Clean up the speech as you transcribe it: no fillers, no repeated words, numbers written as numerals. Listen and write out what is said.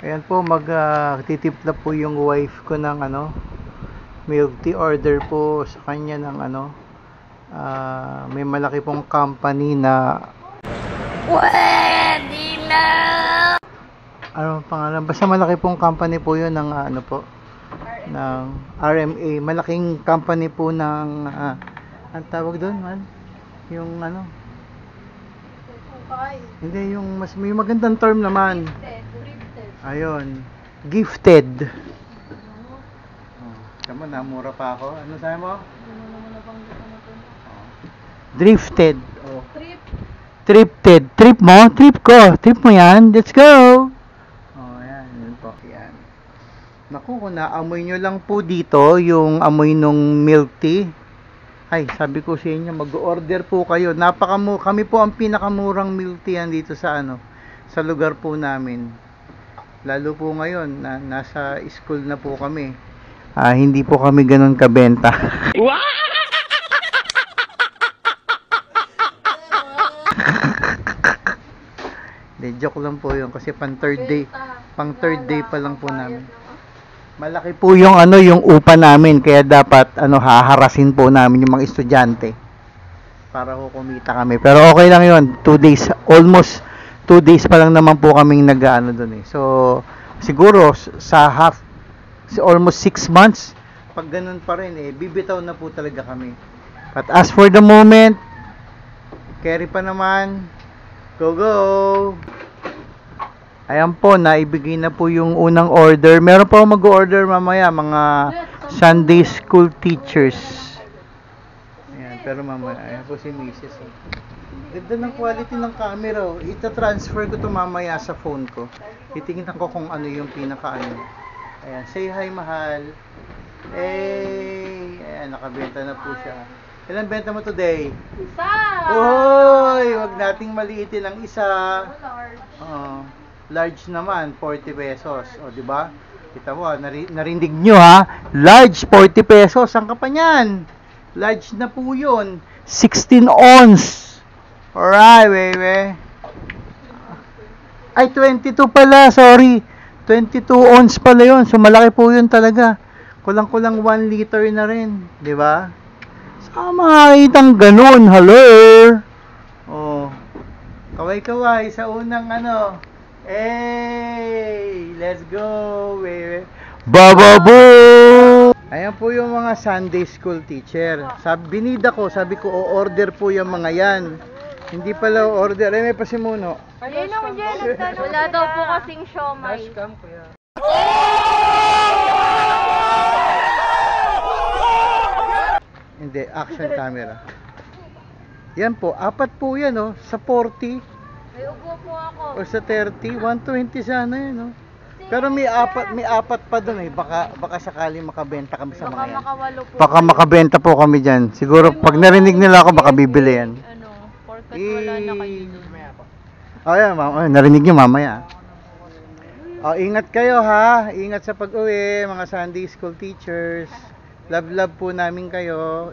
Ayan po, titimpla po yung wife ko ng milk tea. Order po sa kanya ng may malaki pong company na pwede na! Ano pangalan? Basta malaki pong company po yun ng ng RMA. Malaking company po ng ang tawag doon man? Yung hindi, yung may magandang term naman. Ayun, gifted. Tama, namura pa ako. Ano sabi mo? Drifted. Tripted. Trip mo? Trip ko. Trip mo yan. Let's go. Ayan. Yun po. Ayan. Naku, kung naamoy nyo lang po dito, yung amoy nung milk tea. Ay, sabi ko sa inyo, mag-order po kayo. Kami po ang pinakamurang milk tea yan dito sa sa lugar po namin. Lalo po ngayon, nasa school na po kami. Hindi po kami ganun kabenta. De, joke lang po yun kasi pang third day pa lang po namin. Malaki po yung yung upa namin, kaya dapat haharasin po namin yung mga estudyante para ko kumita kami. Pero okay lang yun, 2 days, almost 2 days pa lang naman po kaming doon eh. So siguro almost 6 months, pag ganun pa rin bibitaw na po talaga kami. But as for the moment, carry pa naman, go! Ayan po, naibigay na po yung unang order. Meron pa mag-order mamaya, mga Sunday school teachers. Ayan, pero mamaya, ayan po si Mrs. Ganda ng quality ng camera. Ita-transfer ko to mamaya sa phone ko. Titingnan ko kung ano yung Ayan, say hi mahal. Ayan, nakabenta na po siya. Ilan benta mo today? Isa! Uy, wag nating maliitin ang isa. Large naman, 40 pesos. O, di ba? Kita mo, narinig nyo ha? Large, 40 pesos. Saan ka pa niyan? Large na po yun. 16 ounce. Alright, baby. Ay, 22 pala, sorry. 22 ounce pala yun. So, malaki po yun talaga. Kulang-kulang 1 liter na rin. Di ba? Saan makakitang ganun? Hello? Oh. Kaway-kaway sa unang let's go, baby. Bababo! Ayan po yung mga Sunday school teacher. Binida ko, sabi ko, o-order po yung mga yan. Hindi pala order. May pasimuno. Wala daw po kasing siomay. Hindi, action camera. Yan po, 4 po yan sa 40. May upo po ako. O sa 30, 120 sana yun Pero may apat pa doon Baka sakali makabenta kami sa mga yan. Baka makabenta po kami dyan. Siguro pag narinig nila ako, baka bibili yan. Wala na kayo doon. Ayan, narinig nyo mamaya. Ingat kayo ha. Ingat sa pag-uwi, mga Sunday school teachers. Love po namin kayo.